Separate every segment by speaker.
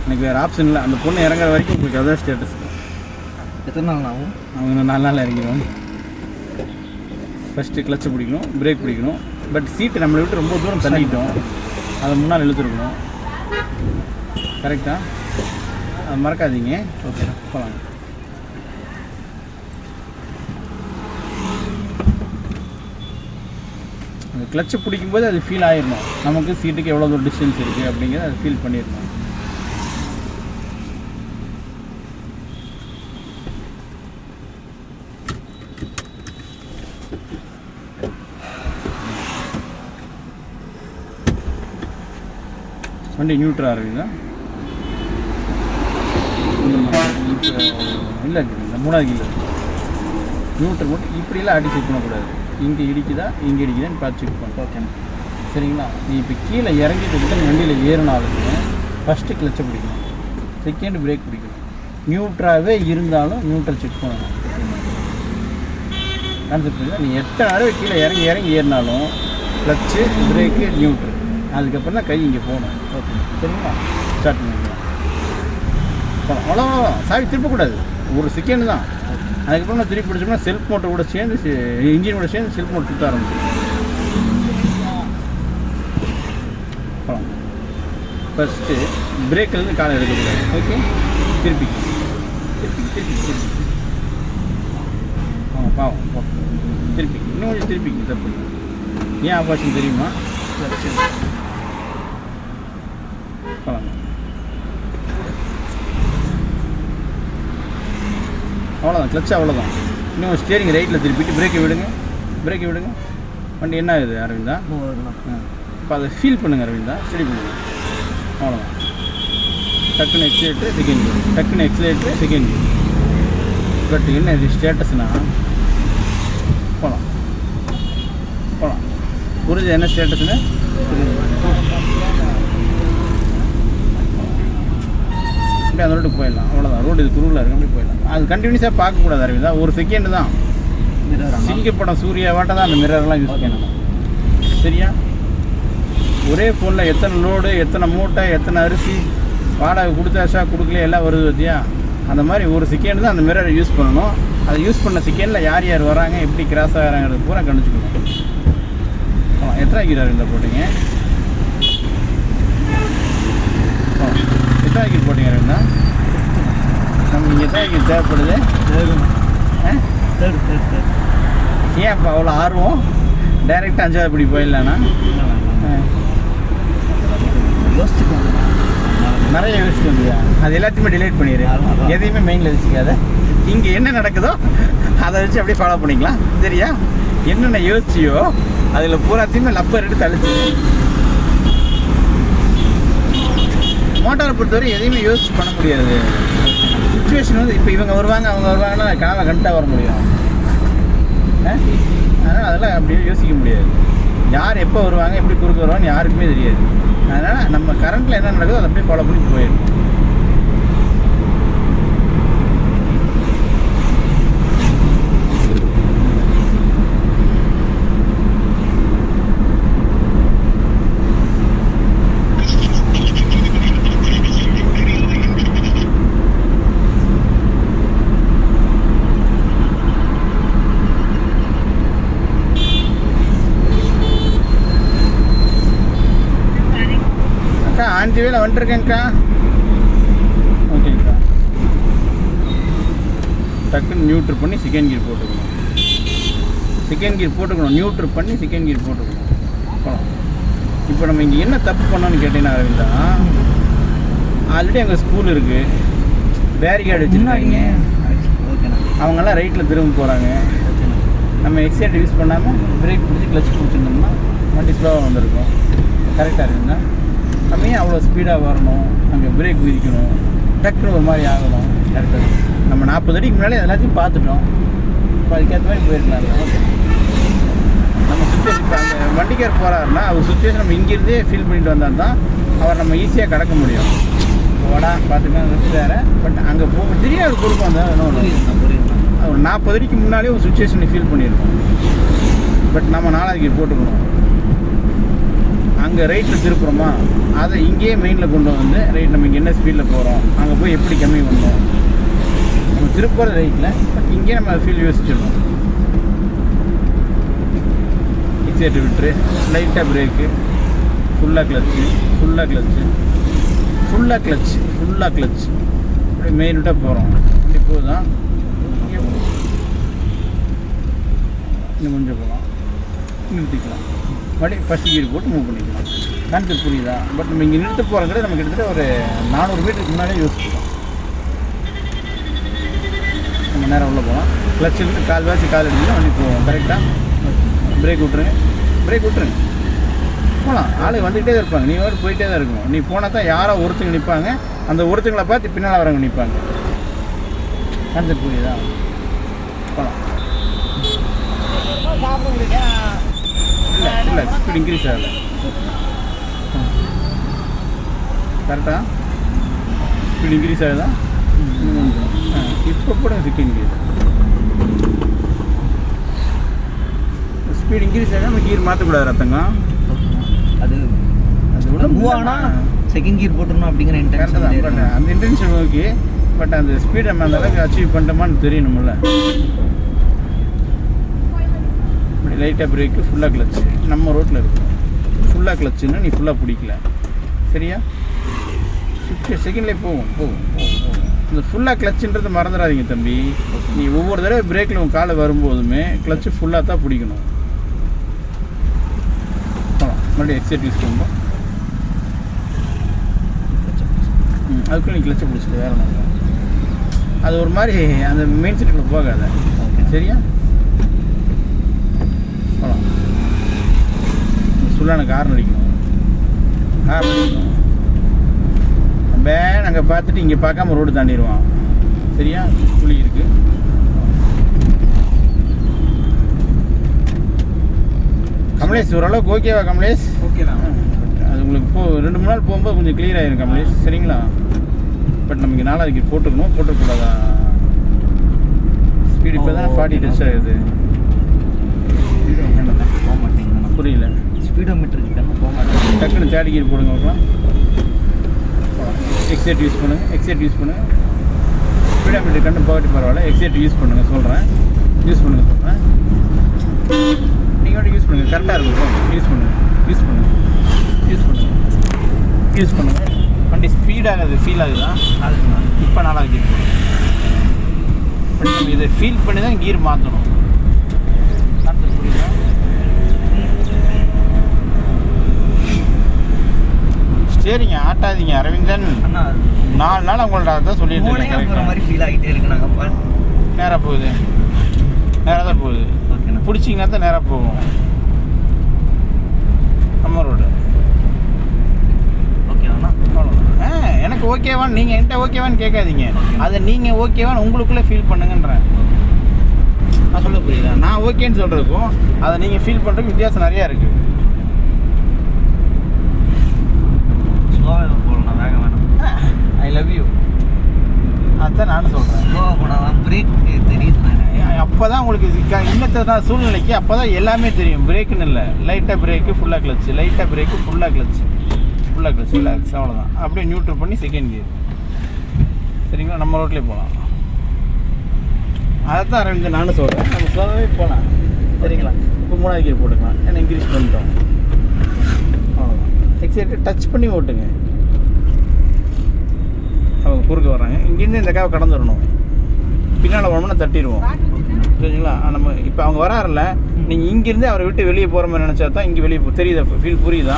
Speaker 1: எனக்கு வேறு ஆப்ஷன் இல்லை. அந்த பொண்ணு இறங்குற வரைக்கும் உங்களுக்கு அதான் ஸ்டேட்டஸ்.
Speaker 2: எத்தனை நாள் ஆகும்?
Speaker 1: அவங்க 4 நாள் இறங்கிடுவாங்க. ஃபஸ்ட்டு கிளச்சை பிடிக்கணும், பிரேக் பிடிக்கணும். பட் சீட்டு நம்மளை விட்டு ரொம்ப தூரம் தள்ளிட்டோம், அதை முன்னால் இழுத்துருக்கணும். கரெக்டாக அதை மறக்காதீங்க. ஓகே போகலாம். அந்த கிளச்சை பிடிக்கும்போது அது ஃபீல் ஆகிடணும், நமக்கு சீட்டுக்கு எவ்வளோ தூரம் டிஸ்டன்ஸ் இருக்குது அப்படிங்கிறத அது ஃபீல் பண்ணிடணும். வண்டி நியூட்ரா இருக்குதா? இல்லை இந்த 3வது கீழே நியூட்ரல் மட்டும் இப்படிலாம் அடி செக் பண்ணக்கூடாது. இங்கே இடிக்குதா இங்கே இடிக்குதான்னு பார்த்து செக் பண்ண. ஓகேண்ணா சரிங்களா? நீ இப்போ கீழே இறங்கிட்டு விட்டு வண்டியில் ஏறினாலுமே ஃபஸ்ட்டு கிளச்சை பிடிக்கணும், செகண்ட் பிரேக் பிடிக்கணும். நியூட்ராகவே இருந்தாலும் நியூட்ரல் செக் பண்ணணும். கான்செப்ட் நீ எத்தனை தடவை கீழே இறங்கி ஏறினாலும் கிளச்சு பிரேக்கு நியூட்ரல், அதுக்கப்புறம் தான் கை இங்கே போகணும். ஓகே சரிங்களா? ஸ்டார்ட் பண்ணிக்கலாம். அவ்வளோதான், சாவி திருப்பக்கூடாது, ஒரு செகண்ட் தான். அதுக்கப்புறம் நான் திருப்பி பிடிச்சோம்னா செல்ஃப் மோட்டர் கூட சேர்ந்து இன்ஜின் கூட சேர்ந்து செல்ஃப் மோட்டர் சுற்ற ஆரம்பிச்சு. ஃபஸ்ட்டு பிரேக்கிலேருந்து காலை எடுக்கக்கூடாது. ஓகே திருப்பி பாவம் திருப்பி இன்னும் கொஞ்சம் திருப்பி தப்பு. ஏன் ஆபாஷன் தெரியுமா? அவ்வளோதான், கிளச்சு அவ்வளோதான். இன்னும் ஸ்டியரிங் ரைட்டில் திருப்பிட்டு பிரேக்கை விடுங்க. வண்டி என்ன ஆகுது அரவிந்தா? இப்போ அதை ஃபீல் பண்ணுங்கள் அரவிந்தா, ஸ்டடி பண்ணுங்கள். அவ்வளோதான். டக்குன்னு எக்ஸிலேட்ரு செகண்ட் கியர். பட் என்ன இது ஸ்டேட்டஸ்னால் போகலாம் புரிஞ்சு என்ன ஸ்டேட்டஸ்னு அப்படியே அந்த ரோட்டுக்கு போயிடலாம். அவ்வளோதான், ரோடு இது குரூவில் இருக்கு, அப்படி போயிடலாம். அது கண்டினியூஸாக பார்க்கக்கூடாது அரவிந்தா, ஒரு செகண்ட் தான். சிங்கப்படம் சூர்யாவாட்ட தான் அந்த மிரர்லாம் யூஸ் பண்ணணும். சரியா? ஒரே ஃபோனில் எத்தனை லோடு, எத்தனை மூட்டை, எத்தனை அரிசி, வாடகை கொடுத்தாச்சா கொடுக்கலையே எல்லாம் வருது பார்த்தியா? அந்த மாதிரி ஒரு செகண்ட் தான் அந்த மிரரை யூஸ் பண்ணணும். அதை யூஸ் பண்ண செகண்டில் யார் வராங்க, எப்படி கிராஸ் ஆகிறாங்கிறது பூரா கணிச்சுக்கணும். எத்தனை கீர் இந்த போட்டிங்க? எத்தனை கீர் போட்டிங்க இருந்தா? நமக்கு எத்தனை கீர் தேவைப்படுது? ஏன் அப்போ அவ்வளோ ஆர்வம்? டைரெக்டாக 5வது படி போயிடலாண்ணா? நிறைய யோசிச்சுட்டு வந்தியா? அது எல்லாத்தையுமே டிலீட் பண்ணிடு, எதையுமே மெயினில் வச்சுக்காத. இங்கே என்ன நடக்குதோ அதை வச்சு அப்படியே ஃபாலோ பண்ணிக்கலாம். சரியா? என்னென்ன யோசிச்சியோ அதில் பூராத்தையுமே லப்பர் எடுத்து அழிச்சு. மோட்டாரை பொறுத்தவரை எதையுமே யோசிச்சு பண்ண முடியாது. சுச்சுவேஷன் வந்து இப்போ இவங்க வருவாங்க அவங்க வருவாங்கன்னா கனவை கரெக்டாக வர முடியும். அதனால் அதெல்லாம் அப்படியே யோசிக்க முடியாது. யார் எப்போ வருவாங்க எப்படி குறுக்க வருவாங்கன்னு யாருக்குமே தெரியாது. அதனால் நம்ம கரண்ட்டில் என்ன நடக்குதோ அதை அப்படியே ஃபாலோ பண்ணி போயிடணும். அஞ்சு வேலை வந்துருக்கேங்க்கா. ஓகேங்க்கா. டக்குன்னு நியூட்ரு பண்ணி செகண்ட் கியர் போட்டுக்கணும். நியூட்ரு பண்ணி செகண்ட் கியர் போட்டுக்கணும். போகலாம். இப்போ நம்ம இங்கே என்ன தப்பு பண்ணோன்னு கேட்டீங்கன்னா அரவிந்தா, ஆல்ரெடி அங்கே ஸ்கூல் இருக்குது, பேரிகார்டு வச்சுருக்காங்க, அவங்கெல்லாம் ரைட்டில் திரும்ப போகிறாங்க. நம்ம எக்ஸைட் யூஸ் பண்ணாமல் பிரேக் பிடிச்சி கிளச் பிடிச்சிருந்தோம்னா வண்டி ஸ்லோவாக வந்திருக்கும். கரெக்டாக இருக்குங்களா? நம்ம ஏன் அவ்வளோ ஸ்பீடாக வரணும்? அங்கே பிரேக் விதிக்கணும், டக்குன்னு ஒரு மாதிரி ஆகணும். கரெக்டாக நம்ம 40 அடிக்கு முன்னாலே எல்லாத்தையும் பார்த்துட்டோம். இப்போ அதுக்கேற்ற மாதிரி போயிருக்கலாம். ஓகே, நம்ம சுச்சுவேஷன் இப்போ அந்த வண்டிக்கார் போகிறாருன்னா அவர் சுச்சுவேஷன் நம்ம இங்கேருந்தே ஃபீல் பண்ணிட்டு வந்தால் தான் அவர் நம்ம ஈஸியாக கடக்க முடியும். ஓடா பார்த்துக்கலாம் நிறுத்துறாரு. பட் அங்கே போக திடீர்னு அவர் கொடுக்கும். அந்த ஒரு 40 அடிக்கு முன்னாலே ஒரு சுச்சுவேஷனை ஃபீல் பண்ணியிருக்கோம். பட் நம்ம 4வது கீர் போட்டுக்கணும். அங்கே ரைட்டில் திருப்புறோமா, அதை இங்கேயே மெயினில் கொண்டு வந்து ரைட் நம்ம இங்கே என்ன ஸ்பீடில் போகிறோம், அங்கே போய் எப்படி கம்மி பண்ணோம். நம்ம திருப்புற ரைட்டில் பட் இங்கேயே நம்ம ஃபீல் யோசிச்சிடணும். எக்ஸைட்டர் விட்டுரு, லைட்டாக பிரேக்கு, ஃபுல்லாக கிளச்சு, ஃபுல்லாக கிளச்சு, ஃபுல்லாக கிளச்சு, ஃபுல்லாக கிளச்சு, அப்படி மெயின் விட்டால் போகிறோம். இப்போது தான் இன்னும் கொஞ்சம் போகலாம், நிறுத்திக்கலாம், மறுபடியும் ஃபஸ்ட் கியர் போட்டு மூவ் பண்ணிக்கலாம். கான்செப்ட் புரியுதா? பட் நம்ம இங்கே நிறுத்த போகிறோங்கிறது நம்ம கிட்டத்தட்ட ஒரு 400 மீட்டருக்கு முன்னாடியே யோசிச்சுக்கலாம். நம்ம நேரம் உள்ளே போகலாம், கிளச் இருந்து கால் எடுத்துக்கலாம், வண்டி போவோம். கரெக்டாக பிரேக் விட்ருங்க, பிரேக் விட்ருங்க, போகலாம். ஆளு வந்துக்கிட்டே தான் இருப்பாங்க, நீ வேறு போயிட்டே தான் இருக்கும். நீ போனால் தான் யாரோ ஒருத்தங்க நிற்பாங்க, அந்த ஒருத்தங்களை பார்த்து பின்னால் வரவங்க நிற்பாங்க. கான்செப்ட் புரியுதா? போகலாம். இல்லை இல்லை, ஸ்பீட் இன்க்ரீஸ் ஆகலை. கரெக்டாக ஸ்பீட் இன்க்ரீஸ் ஆகுதா? இப்போ கூட செகண்ட் கியர் ஸ்பீட் இன்க்ரீஸ் ஆக நம்ம கியர் மாற்றக்கூடாது ரத்தங்க.
Speaker 2: அது விட மூவ் ஆனால் செகண்ட் கியர் போட்டுருணும் அப்படிங்கிற இன்டென்ஷன் தான்.
Speaker 1: பட் அந்த இன்டென்ஷன் ஓகே, பட் அந்த ஸ்பீட் நம்ம அந்த அளவுக்கு அச்சீவ் பண்ணிட்டோமான்னு தெரியணும்ல. இப்படி லைட்டாக பிரேக்கு, ஃபுல்லாக கிளச்சு. நம்ம ரோட்டில் இருக்கும் ஃபுல்லாக கிளச்சுன்னா நீ ஃபுல்லாக பிடிக்கல, சரியா? 50 செகண்ட்லேயே போகும். இந்த ஃபுல்லாக கிளச்சுன்றது மறந்துடாதீங்க தம்பி. நீ ஒவ்வொரு தடவை பிரேக்கில் உன் காலை வரும்போதுமே கிளச்சு ஃபுல்லாக தான் பிடிக்கணும். மறுபடியும் எக்ஸைட் யூஸ் பண்ணுவோம். அதுக்குள்ள நீ கிளச்சை பிடிச்சிட்டு வேறு ஒன்று அது ஒரு மாதிரி அந்த மெயின் செட்டுக்குள்ள போகாத, சரியா? போகலாம். ஃபுல்லாக எனக்கு ஹார்ன் அடிக்கணும், அங்கே பார்த்துட்டு இங்கே பார்க்காம ரோடு தாண்டிடுவான், சரியா? புளி இருக்குது. கமலேஷ் ஓரளவுக்கு ஓகேவா கமலேஷ்?
Speaker 2: ஓகே தான்.
Speaker 1: அது உங்களுக்கு 2-3 நாள் போகும்போது கொஞ்சம் கிளியர் ஆகிடும் கமலேஷ், சரிங்களா? பட் நமக்கு 4வது போட்டுக்கணும், போட்டுக்கூடாதா? ஸ்பீடு இப்போ தான் 40 டச் ஆகுது.
Speaker 2: போக மாட்டேங்க,
Speaker 1: புரியல.
Speaker 2: ஸ்பீடோமீட்டருக்கு கண்ணு போக மாட்டேங்க.
Speaker 1: டக்குன்னு 3rd கியர் போடுங்க பார்க்கலாம். எக்ஸைட் யூஸ் பண்ணுங்கள். ஸ்பீடோமீட்டர் கண்ணு போகாட்டி பரவாயில்ல, எக்ஸைட் யூஸ் பண்ணுங்கள் சொல்கிறேன். நீங்கள் மட்டும் யூஸ் பண்ணுங்கள், கரெக்டாக இருக்கும். யூஸ் பண்ணுங்கள். வண்டி ஸ்பீடாக ஃபீல் ஆகுதா?
Speaker 2: அதுதான்
Speaker 1: இப்போ 4வது கியர் பட் நம்ம இதை ஃபீல் பண்ணி தான் கியர் மாற்றணும். கான்செப்ட் புரியுதா? சரிங்க, ஆட்டாதீங்க அரவிந்தன்.
Speaker 2: அண்ணா
Speaker 1: 4 நாள் உங்கள்ட்ட அதான் சொல்லிட்டு இருக்கேன்.
Speaker 2: மாதிரி ஃபீல் ஆகிட்டே இருக்கு. நாங்கள்
Speaker 1: நேராக போகுது, நேராக தான் போகுது.
Speaker 2: ஓகேண்ணா,
Speaker 1: பிடிச்சிங்கன்னா தான் நேராக போகும் நம்ம ரோடு.
Speaker 2: ஓகேண்ணா.
Speaker 1: எனக்கு ஓகேவான்னு நீங்கள் என்கிட்ட ஓகேவான்னு கேட்காதீங்க, அதை நீங்கள் ஓகேவான்னு உங்களுக்குள்ளே ஃபீல் பண்ணுங்கன்றேன். நான் சொல்ல புரியுதா? நான் ஓகேன்னு சொல்கிறதுக்கும் அதை நீங்கள் ஃபீல் பண்ணுறதுக்கு வித்தியாசம் நிறையா இருக்குது.
Speaker 2: ஸ்லோவாக போகலாம், வேகம் வேணும்.
Speaker 1: ஐ லவ் யூ, அதுதான் நானும் சொல்கிறேன்.
Speaker 2: ஸ்லோவாக போனால் பிரேக் தெரியுது.
Speaker 1: அப்போ தான் உங்களுக்கு இன்னத்த சூழ்நிலைக்கு அப்போ தான் எல்லாமே தெரியும். பிரேக்குன்னு இல்லை, லைட்டாக பிரேக்கு, ஃபுல்லாக கிளச்சு, லைட்டாக பிரேக்கு, ஃபுல்லாக கிளச்சு, ரிலாக்ஸ், அவ்வளோதான். அப்படியே நியூட்ரல் பண்ணி செகண்ட் கியர், சரிங்களா? நம்ம ரோட்லேயே போகலாம். அதை தான் அரவிந்த் நானும் சொல்கிறேன், நம்ம ஸ்லோவாகவே போகலாம், சரிங்களா? இப்போ 3வது கியர் போட்டுக்கலாம், ஏன்னா இன்க்ரீஸ் பண்ணிட்டோம், அவ்வளோதான். எக்ஸைட்டு டச் பண்ணி ஓட்டுங்க. அவங்க குறுக்க வர்றாங்க, இங்கேருந்து இந்த காவை கடந்து வரணும், பின்னால் வரணும்னா தட்டிடுவோம், சரிங்களா? நம்ம இப்போ அவங்க வராருல்ல, நீங்கள் இங்கேருந்து அவரை விட்டு வெளியே போகிற மாதிரி நினச்சா தான் இங்கே வெளியே தெரியுதா? ஃபீல் புரியுதா?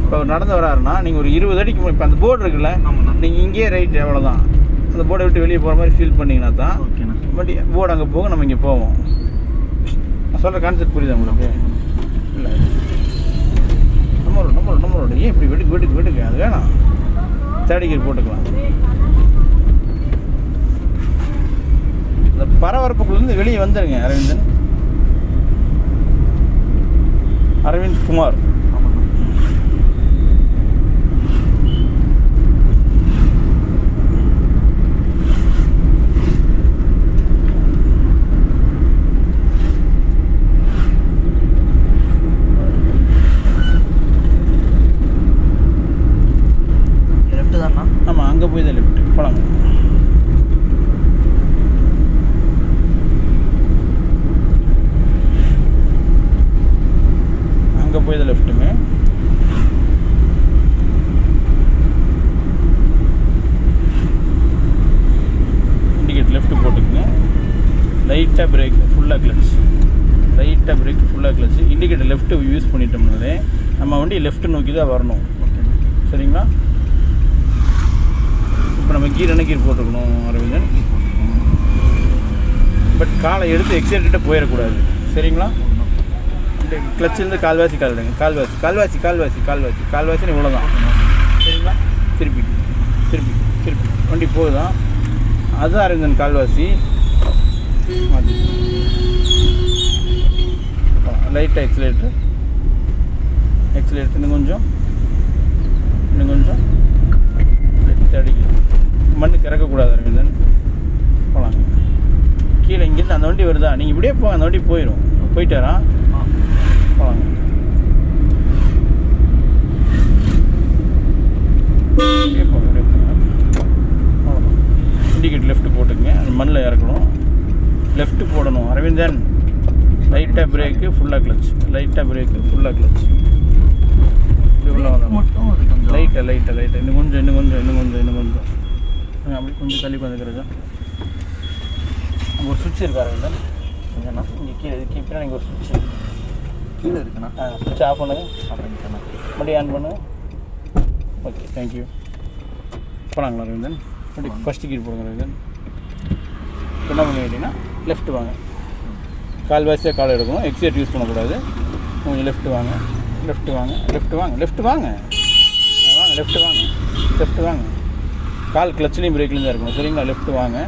Speaker 1: இப்போ அவர் நடந்து வராருன்னா நீங்கள் ஒரு 20 அடிக்கு இப்போ அந்த போர்டு இருக்குல்ல, நீங்கள் இங்கேயே ரைட் எவ்வளோதான், அந்த போர்டை விட்டு வெளியே போகிற மாதிரி ஃபீல் பண்ணிங்கன்னா தான்.
Speaker 2: ஓகேண்ணா.
Speaker 1: பட் போர்டு அங்கே போக நம்ம இங்கே போவோம். நான் சொல்கிற கான்செப்ட் புரியுதா உங்களுக்கு? இல்லை, நம்ம ரோடு ஏன் இப்படி வெடுக்கு அது வேணாம். 3rd கியர் போட்டுக்கலாம். இந்த பரபரப்புக்குள்ளேருந்து வெளியே வந்துடுங்க அரவிந்த் குமார். போய் தான் லெஃப்ட் போகலாங்க. அங்கே போய் தான் லெஃப்ட்டுங்க. இண்டிகேட் லெஃப்ட் போட்டுக்குங்க. லைட்டாக பிரேக் ஃபுல்லாக கிளச், லைட்டாக பிரேக் ஃபுல்லாக கிளச். இண்டிகேட்டர் லெஃப்ட்டு யூஸ் பண்ணிட்டோம்னாலே நம்ம வண்டி லெஃப்ட் நோக்கி தான் வரணும். சரிங்களா? இப்போ நம்ம கீர் என்ன கீர் போட்டுக்கணும் அரவிந்தன்? பட் காலை எடுத்து எக்ஸைட்டே போயிடக்கூடாது. சரிங்களா? கிளச்சிலேருந்து கால்வாசி காலிடுங்க. கால்வாசி கால்வாசி கால்வாசி கால்வாசி கால்வாசின்னு இவ்வளோ தான். சரிங்களா? திருப்பி திருப்பி திருப்பி வண்டி போகுதான். அதுதான் அரவிந்தன் கால்வாசி. லைட்டாக எக்ஸிலேட்டர் இன்னும் கொஞ்சம் அடிக்கணும். மண்ணு கிறக்கக்கூடாது அரவிந்தன். போகலாங்க. கீழே இங்கேருந்து அந்த வண்டி வருதா, நீங்கள் இப்படியே போங்க, அந்த வண்டி போயிடும். போயிட்டாரா? போகலாங்க. இப்படியே போங்க, இப்படியே போங்க. அவ்வளோதான். இண்டிகேட் லெஃப்ட் போட்டுக்கங்க. அந்த மண்ணில் இறக்கணும். லெஃப்ட் போடணும் அரவிந்தன். லைட்டாக பிரேக்கு ஃபுல்லாக கிளச், லைட்டாக பிரேக்கு ஃபுல்லாக கிளச். இவ்வளோ
Speaker 2: மட்டும்
Speaker 1: லைட்டாக இன்னும் கொஞ்சம் அப்படி கொஞ்சம் தள்ளி வந்துக்கிறதா. அங்கே ஒரு சுவிட்ச் இருக்கா அரவிந்தன்? கொஞ்சம்ண்ணா இங்கே கீழே கீழே நீங்கள் ஒரு சுவிட்ச்
Speaker 2: கீழே இருக்குண்ணா.
Speaker 1: சுவிட்ச் ஆஃப் பண்ணுங்க.
Speaker 2: அப்படிங்கண்ணா.
Speaker 1: மறுபடியும் ஆன் பண்ணுங்க. Okay, thank you. போகலாங்களா அரவிந்தன்? மறுபடியும் ஃபஸ்ட்டு கீர் போடுங்க அரவிந்தன். என்ன பண்ணி கேட்டிங்கன்னா லெஃப்ட் வாங்க. கால்வாசியாக கால் எடுக்கணும். எக்ஸைட் யூஸ் பண்ணக்கூடாது. கொஞ்சம் லெஃப்ட் வாங்க. லெஃப்ட் வாங்க. கால் கிளச்லேயும் பிரேக்லேயும் தான் இருக்கணும். சரிங்களா? லெஃப்ட் வாங்க.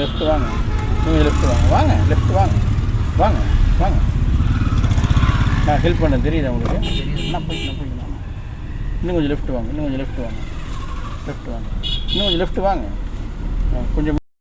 Speaker 1: லெஃப்ட் வாங்க. நீங்கள் லெஃப்ட் வாங்க. லெஃப்ட் வாங்க. நான் ஹெல்ப் பண்ண தெரியுது உங்களுக்கு? நான் போய்க்கலாம். இன்னும் கொஞ்சம் லெஃப்ட் வாங்க. இன்னும் கொஞ்சம் லெஃப்ட் வாங்க. கொஞ்சம்